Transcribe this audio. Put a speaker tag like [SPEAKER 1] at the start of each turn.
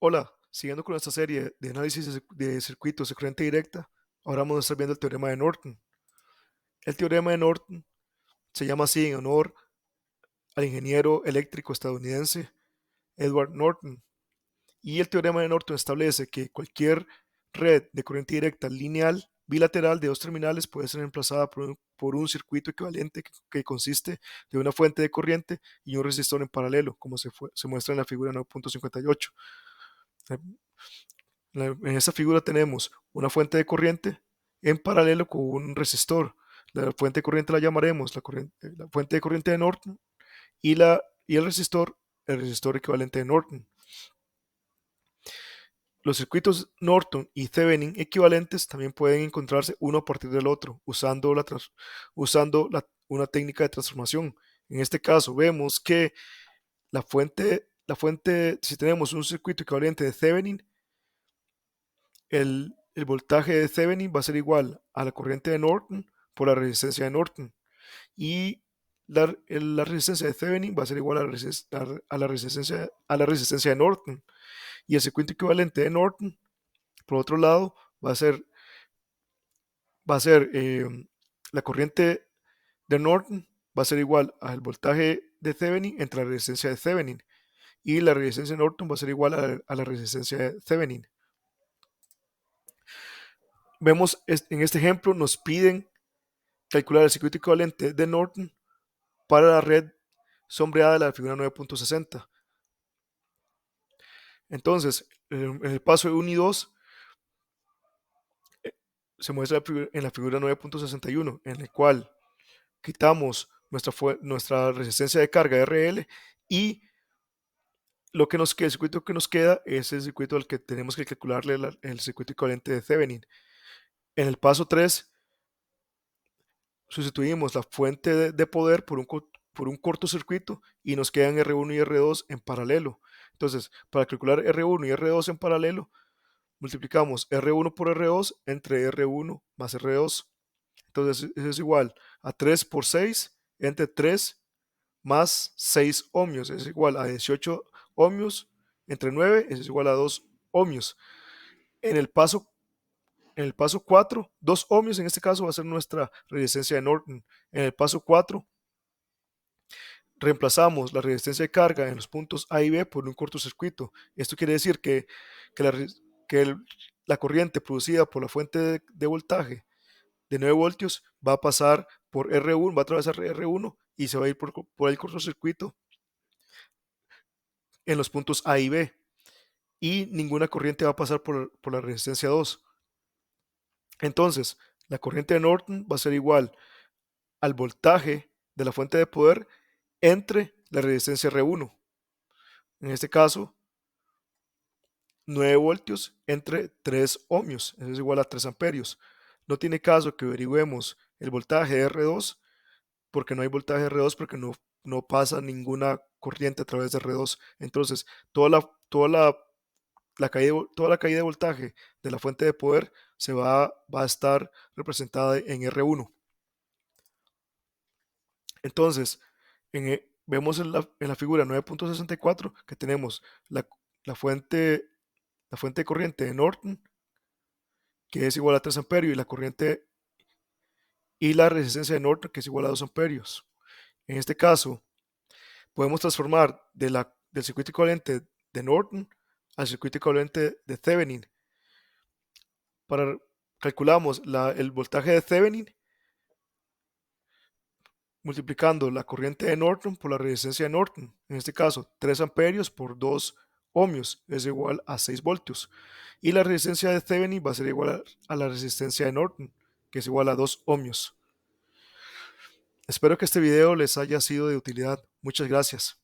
[SPEAKER 1] Hola, siguiendo con esta serie de análisis de circuitos de corriente directa, ahora vamos a estar viendo el teorema de Norton. El teorema de Norton se llama así en honor al ingeniero eléctrico estadounidense Edward Norton. Y el teorema de Norton establece que cualquier red de corriente directa lineal bilateral de dos terminales puede ser reemplazada por un circuito equivalente que consiste de una fuente de corriente y un resistor en paralelo, como se muestra en la figura 9.58. En esta figura tenemos una fuente de corriente en paralelo con un resistor. La fuente de corriente la llamaremos la fuente de corriente de Norton y el resistor equivalente de Norton. Los circuitos Norton y Thevenin equivalentes también pueden encontrarse uno a partir del otro una técnica de transformación. En este caso vemos que si tenemos un circuito equivalente de Thevenin, el voltaje de Thevenin va a ser igual a la corriente de Norton por la resistencia de Norton. Y la resistencia de Thevenin va a ser igual a la resistencia de Norton. Y el circuito equivalente de Norton, por otro lado, va a ser la corriente de Norton va a ser igual al voltaje de Thevenin entre la resistencia de Thevenin. Y la resistencia de Norton va a ser igual a la resistencia de Thevenin. Vemos en este ejemplo, nos piden calcular el circuito equivalente de Norton para la red sombreada de la figura 9.60. Entonces, en el paso 1 y 2 se muestra en la figura 9.61, en el cual quitamos nuestra resistencia de carga RL y el circuito que nos queda es el circuito al que tenemos que calcularle el circuito equivalente de Thevenin. En el paso 3 sustituimos la fuente de poder por un cortocircuito y nos quedan R1 y R2 en paralelo. Entonces, para calcular R1 y R2 en paralelo, multiplicamos R1 por R2 entre R1 más R2. Entonces, eso es igual a 3 por 6 entre 3 más 6 ohmios. Es igual a 18 ohmios entre 9, eso es igual a 2 ohmios. En el paso En el paso 4, 2 ohmios en este caso va a ser nuestra resistencia de Norton. En el paso 4, reemplazamos la resistencia de carga en los puntos A y B por un cortocircuito. Esto quiere decir que la, que la corriente producida por la fuente de voltaje de 9 voltios va a pasar por R1, va a atravesar R1 y se va a ir por el cortocircuito en los puntos A y B. Y ninguna corriente va a pasar por la resistencia 2. Entonces, la corriente de Norton va a ser igual al voltaje de la fuente de poder entre la resistencia R1. En este caso, 9 voltios entre 3 ohmios, eso es igual a 3 amperios. No tiene caso que averigüemos el voltaje de R2 porque no hay voltaje de R2 porque no pasa ninguna corriente a través de R2. Entonces, toda la caída de voltaje de la fuente de poder va a estar representada en R1. Entonces, vemos en la figura 9.64 que tenemos la, la fuente, la fuente de corriente de Norton, que es igual a 3 amperios, y la resistencia de Norton, que es igual a 2 amperios. En este caso, podemos transformar del circuito equivalente de Norton al circuito equivalente de Thevenin. Calculamos el voltaje de Thevenin multiplicando la corriente de Norton por la resistencia de Norton. En este caso, 3 amperios por 2 ohmios es igual a 6 voltios. Y la resistencia de Thevenin va a ser igual a la resistencia de Norton, que es igual a 2 ohmios. Espero que este video les haya sido de utilidad. Muchas gracias.